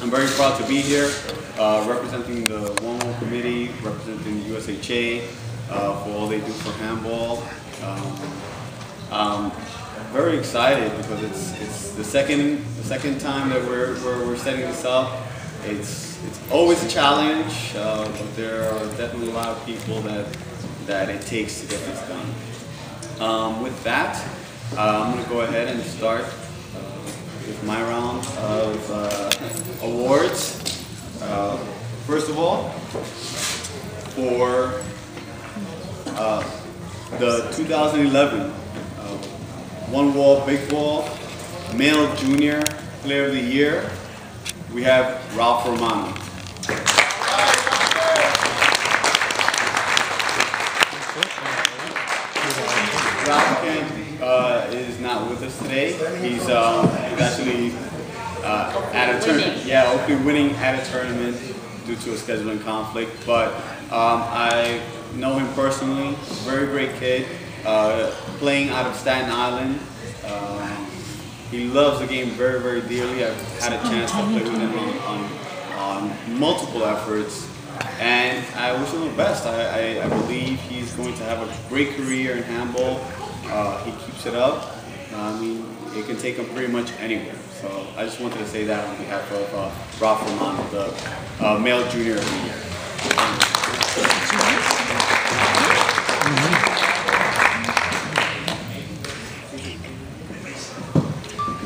I'm very proud to be here, representing the One Wall Committee, representing the USHA for all they do for handball. Very excited because it's the second time that we're setting this up. It's always a challenge, but there are definitely a lot of people that it takes to get this done. With that, I'm going to go ahead and start with my round of awards. First of all, for the 2011 One Wall Big Ball Male Junior Player of the Year, we have Ralph Romano. Ralph is not with us today. He's actually at a tournament. Yeah, hopefully winning at a tournament due to a scheduling conflict. But I know him personally. Very great kid. Playing out of Staten Island. He loves the game very, very dearly. I've had a chance to play with him on multiple efforts. And I wish him the best. I believe he's going to have a great career in handball. He keeps it up. I mean, it can take him pretty much anywhere. So I just wanted to say that on behalf of Ralph Romano, the Male Junior of the Year.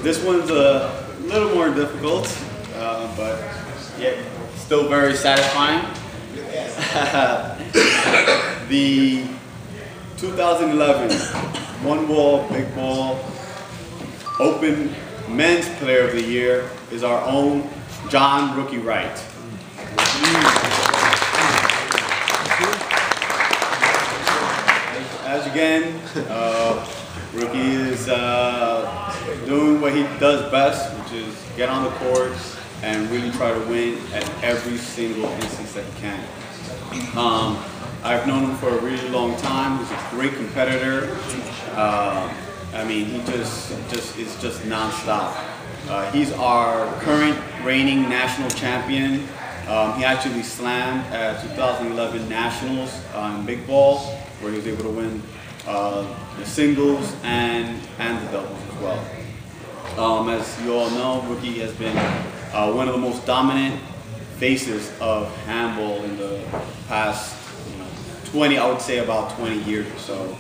This one's a little more difficult, but yeah, still very satisfying. The 2011 One Wall Big Ball Open Men's Player of the Year is our own John Rookie Wright. As again, Rookie is doing what he does best, which is get on the court and really try to win at every single instance that he can. I've known him for a really long time. He's a great competitor. I mean, he is just nonstop. He's our current reigning national champion. He actually slammed at 2011 Nationals in Big Ball, where he was able to win the singles and the doubles as well. As you all know, Rookie has been one of the most dominant faces of handball in the past 20, I would say about 20 years or so.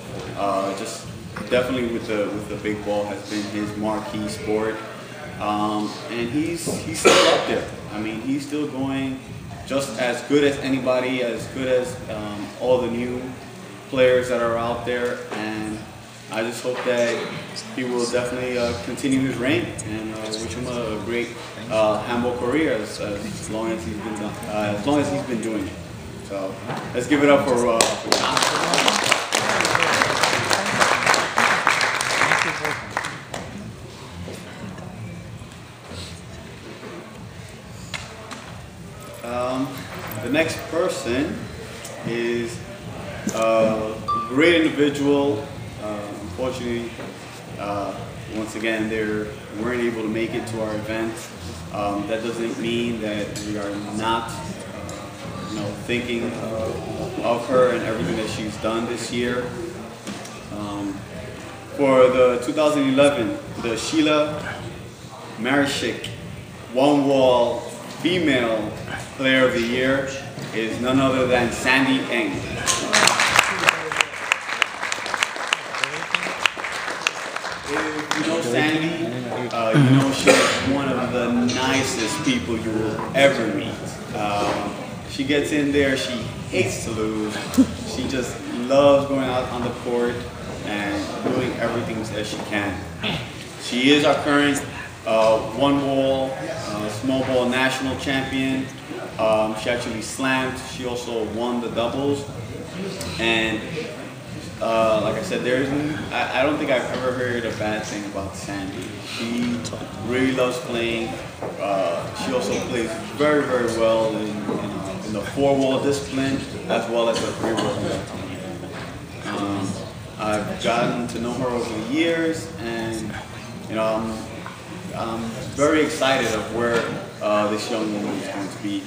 Just definitely with the big ball has been his marquee sport. And he's still up there. I mean, he's still going just as good as anybody, as good as all the new players that are out there. And I just hope that he will definitely continue his reign, and wish him a great handball career as long as he's been doing it. So let's give it up for John. The next person is a great individual. Unfortunately, once again, they weren't able to make it to our event. That doesn't mean that we are not thinking of her and everything that she's done this year. For the 2011, the Sheila Marishik One Wall Female Player of the Year is none other than Sandy Eng. If you know Sandy, you know she's one of the nicest people you will ever meet. She gets in there, she hates to lose. She just loves going out on the court and doing everything that she can. She is our current One Wall Small Ball National Champion. She actually slammed. She also won the doubles. And like I said, I don't think I've ever heard a bad thing about Sandy. She really loves playing. She also plays very, very well in the four-wall discipline as well as the three-wall discipline. I've gotten to know her over the years, and I'm very excited of where this young woman is going to be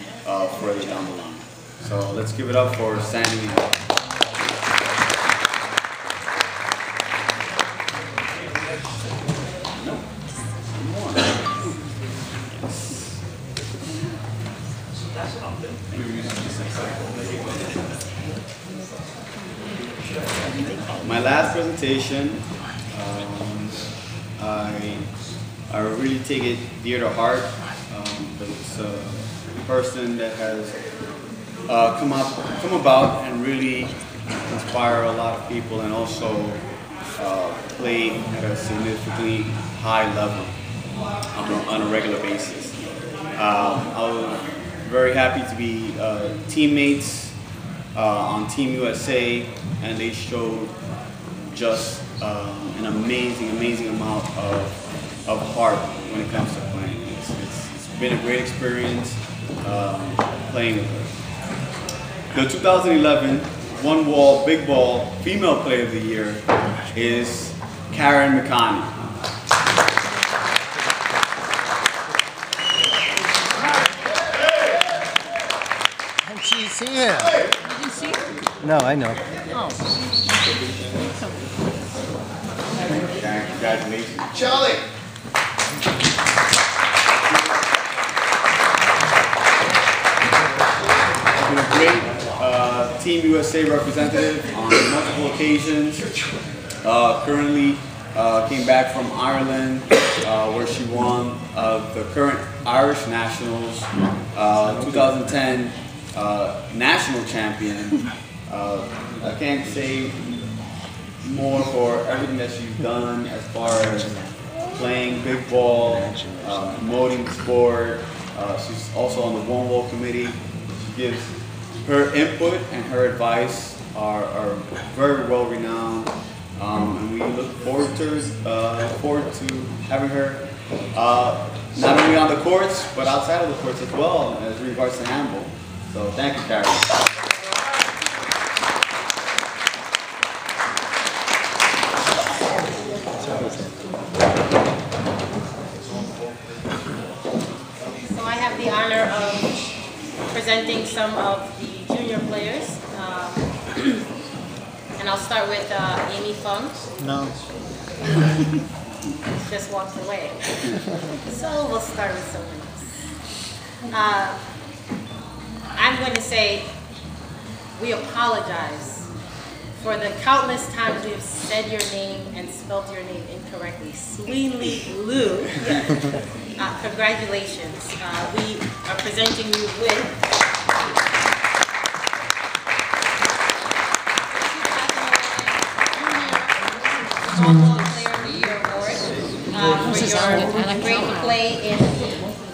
further down the line. So let's give it up for Sandy. My last presentation, I really take it dear to heart, but it's a person that has come about and really inspire a lot of people, and also play at a significantly high level on a regular basis. I was very happy to be teammates on Team USA, and they showed just an amazing amount of heart when it comes to playing. It's been a great experience playing with her. The 2011 One Wall Big Ball Female Player of the Year is Karen McConney. She's here. Did you see her? No, I know. Oh. Congratulations. Charlie! Been a great Team USA representative on multiple occasions. Currently came back from Ireland where she won the current Irish Nationals 2010 national champion. I can't say more for everything that she's done as far as playing big ball, promoting the sport. She's also on the One Wall committee. She gives her input and her advice are very well renowned, and we look forward to having her not only on the courts but outside of the courts as well as regards to handball. So thank you, Karen. So I have the honor of presenting some of the junior players. And I'll start with Amy Fung. No. Just walked away. So we'll start with someone else. I'm going to say we apologize for the countless times we have said your name and spelled your name incorrectly. Sweeney Lou. Congratulations. We are presenting you with One Wall Player of the Year Award for your great play in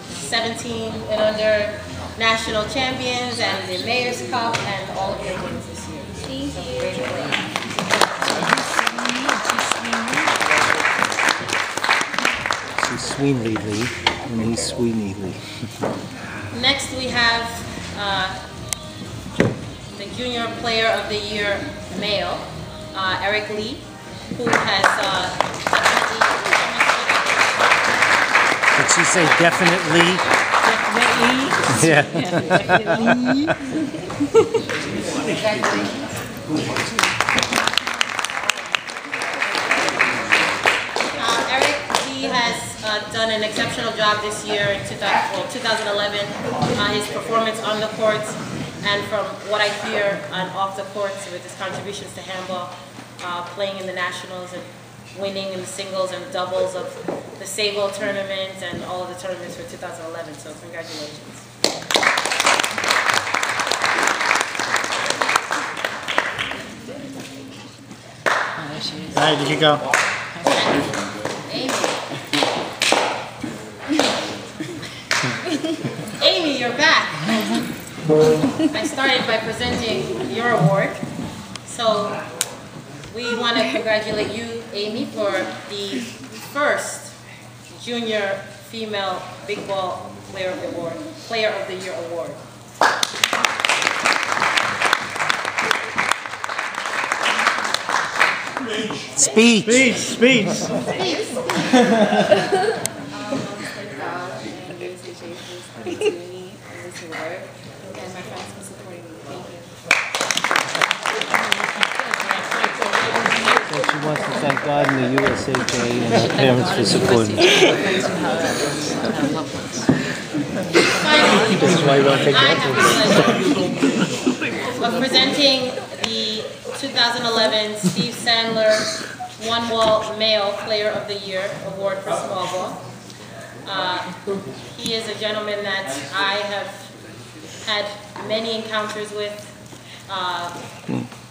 17 and under national champions and the Mayor's Cup and all of your wins this year. Thank you. Great play. She's Sweeney Lee, and he's Sweeney Lee. Next we have the Junior Player of the Year male, Eric Lee, who has Did she say definitely? Yeah. Eric Lee has done an exceptional job this year in 2011. His performance on the courts and from what I hear on off the courts with his contributions to handball, playing in the nationals and winning in the singles and doubles of the Sable tournament and all of the tournaments for 2011. So congratulations. All right, you go. Amy. Amy, you're back. I started by presenting your award. So we want to congratulate you, Amy, for the first Junior Female Big Ball Player of the Year Award. Speech. this award, and my friends for supporting me. Thank you. So she wants to thank God and the USHA and her parents for supporting her. Finally, That's why you want to take I have that. the pleasure of presenting the 2011 Steve Sandler One Wall Male Player of the Year Award for small ball. He is a gentleman that I have had many encounters with.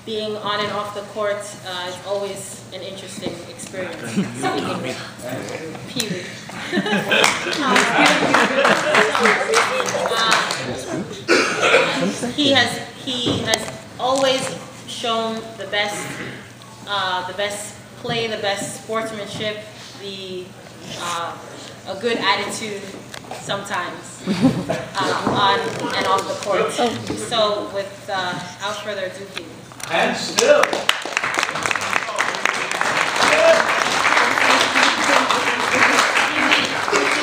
Being on and off the court is always an interesting experience. Speaking with Pee-wee. He has always shown the best play, the best sportsmanship, a good attitude sometimes on and off the court. So without further ado, Pee-wee. And still. He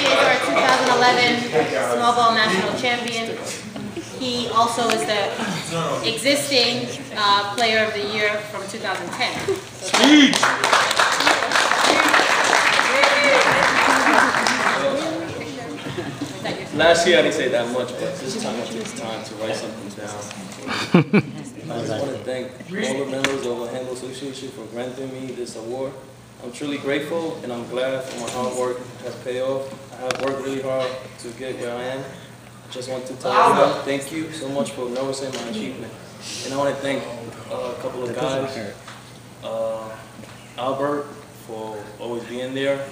is our 2011 small ball national champion. He also is the existing player of the year from 2010. Last year I didn't say that much, but this time I took time to write something down. I just want to thank all the members of the Handball Association for granting me this award. I'm truly grateful and I'm glad for my hard work has paid off. I have worked really hard to get where I am. Just want to tell everyone thank you so much for noticing my achievement. And I want to thank a couple of guys. Albert for always being there.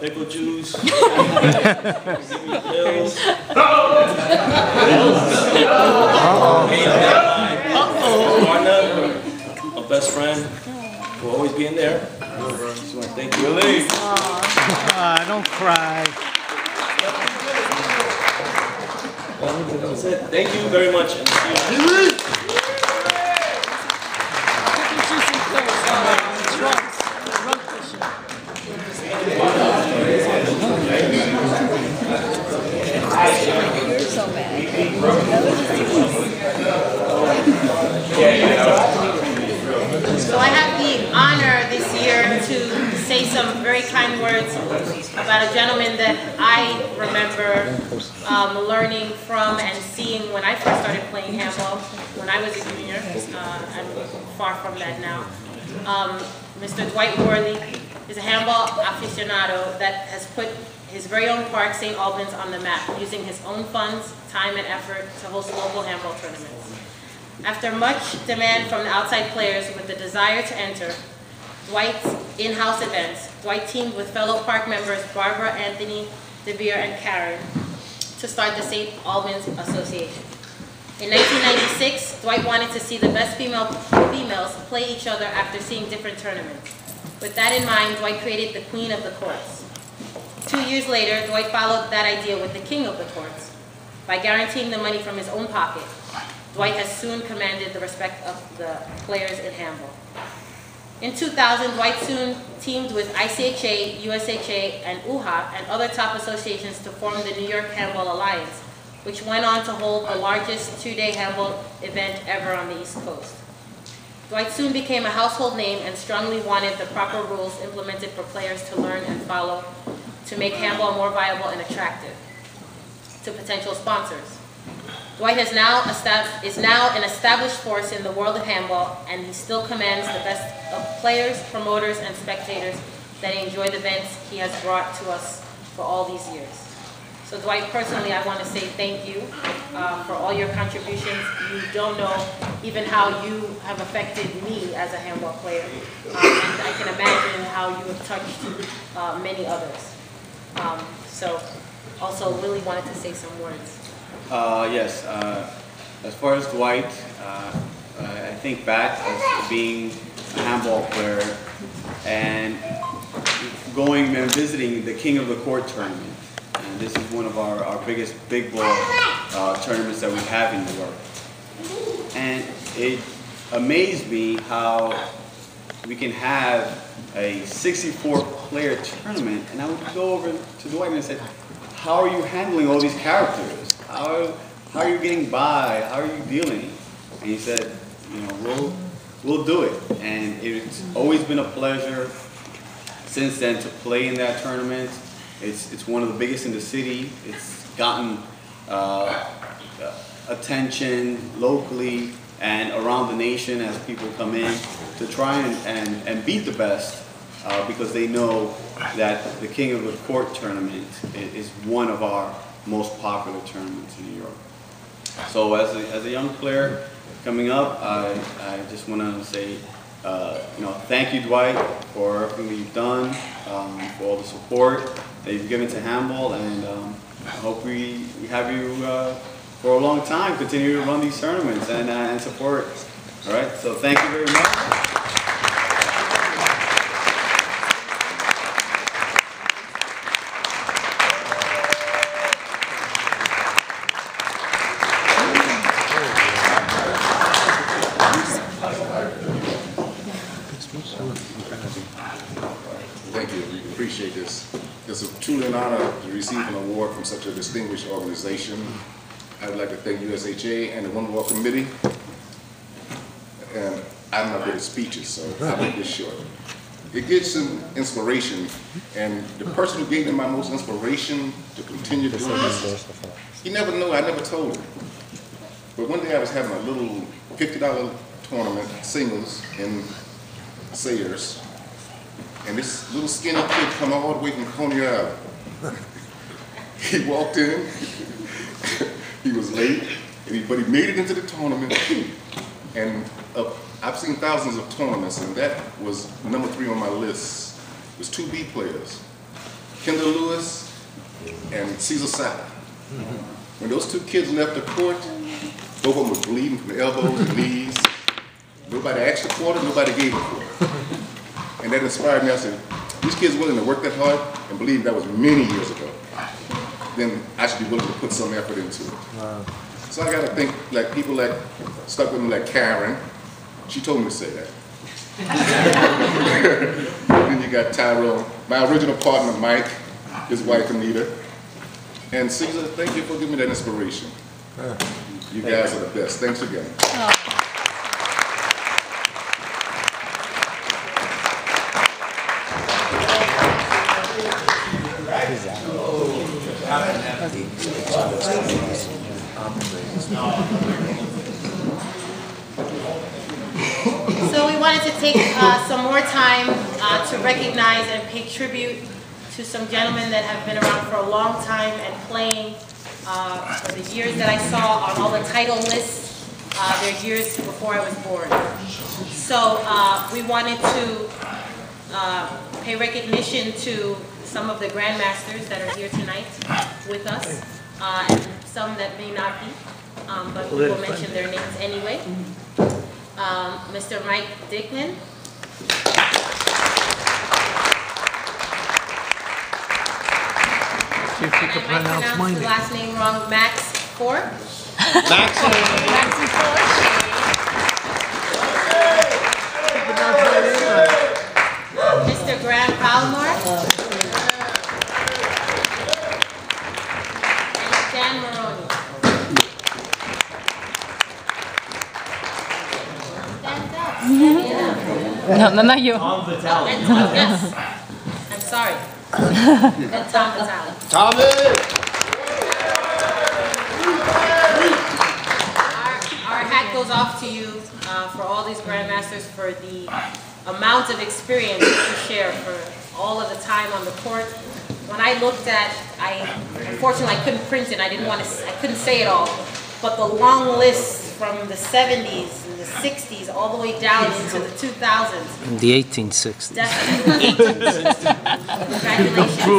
Pickle juice. Give me pills. Partner, my best friend, will always be in there. Just want to thank you. Don't cry. That's it. Thank you very much. And see you. So I have the honor this year to say some very kind words about a gentleman that I remember learning from and seeing when I first started playing handball when I was a junior. I'm far from that now. Mr. Dwight Worley is a handball aficionado that has put his very own park, St. Albans, on the map, using his own funds, time, and effort to host local handball tournaments. After much demand from the outside players with the desire to enter Dwight's in-house events, Dwight teamed with fellow park members Barbara, Anthony, DeVere, and Karen to start the St. Albans Association. In 1996, Dwight wanted to see the best females play each other after seeing different tournaments. With that in mind, Dwight created the Queen of the Courts. 2 years later, Dwight followed that idea with the King of the Courts. By guaranteeing the money from his own pocket, Dwight has soon commanded the respect of the players in handball. In 2000, Dwight soon teamed with ICHA, USHA, and UHA and other top associations to form the New York Handball Alliance, which went on to hold the largest two-day handball event ever on the East Coast. Dwight soon became a household name and strongly wanted the proper rules implemented for players to learn and follow to make handball more viable and attractive to potential sponsors. Dwight is now an established force in the world of handball, and he still commands the best of players, promoters, and spectators that enjoy the events he has brought to us for all these years. So Dwight, personally, I want to say thank you for all your contributions. You don't know even how you have affected me as a handball player, and I can imagine how you have touched many others. So also Willie wanted to say some words. Yes, as far as Dwight, I think back as being a handball player and going and visiting the King of the Court tournament. And this is one of our biggest big ball tournaments that we have in New York. And it amazed me how we can have a 64 player tournament, and I would go over to Dwight and I said, how are you handling all these characters? How are you getting by? How are you dealing? And he said, you know, we'll do it. And it's always been a pleasure since then to play in that tournament. It's one of the biggest in the city. It's gotten attention locally and around the nation as people come in to try and beat the best because they know that the King of the Court tournament is one of our most popular tournaments in New York. So as a young player coming up, I just want to say, you know, thank you, Dwight, for everything that you've done, for all the support that you've given to handball, and I hope we have you for a long time, continue to run these tournaments and support. All right, so thank you very much. Thank you. We appreciate this. It's truly an honor to receive an award from such a distinguished organization. I would like to thank USHA and the One Wall Committee. And I'm not good at speeches, so I'll make this short. It gives some inspiration, and the person who gave me my most inspiration to continue doing this, he never knew, I never told him. But one day I was having a little $50 tournament, singles, in Sayers, and this little skinny kid come all the way from Coney Island. He walked in, he was late, but he made it into the tournament, and I've seen thousands of tournaments, and that was number 3 on my list. It was 2 B players, Kendall Lewis and Cesar Sapp. When those 2 kids left the court, both of them were bleeding from the elbows and knees. Nobody asked a quarter, nobody gave a quarter. And that inspired me. I said, these kids willing to work that hard and believe that was many years ago. Then I should be willing to put some effort into it. Wow. So I got to think like people like, stuck with me like Karen. She told me to say that. Then you got Tyrone, my original partner Mike, his wife Anita. And Cesar, thank you for giving me that inspiration. You guys are the best. Thanks again. So we wanted to take some more time to recognize and pay tribute to some gentlemen that have been around for a long time and playing for the years that I saw on all the title lists, their years before I was born. So we wanted to pay recognition to some of the grandmasters that are here tonight with us, and some that may not be, but we will mention their names anyway. Mr. Mike Dickman. See if you can pronounce my the name. last name wrong. Max Ford. Mr. Graham Palomar. And Dan Maroney. No, you. And Tom, yes. I'm sorry. And Tom Vitale. Our hat goes off to you for all these grandmasters for the amount of experience that you share for all of the time on the court. When I looked at, unfortunately I couldn't print it. I couldn't say it all. But the long list from the 70s and the 60s all the way down into the 2000s. In the 1860s. Definitely. Congratulations. Thank you very much for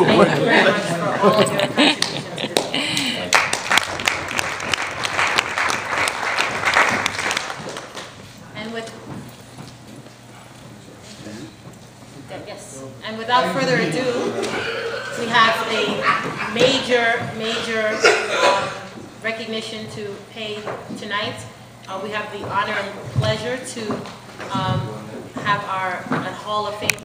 all of your contributions. And without further ado, we have a major recognition to pay tonight. We have the honor and pleasure to have our Hall of Fame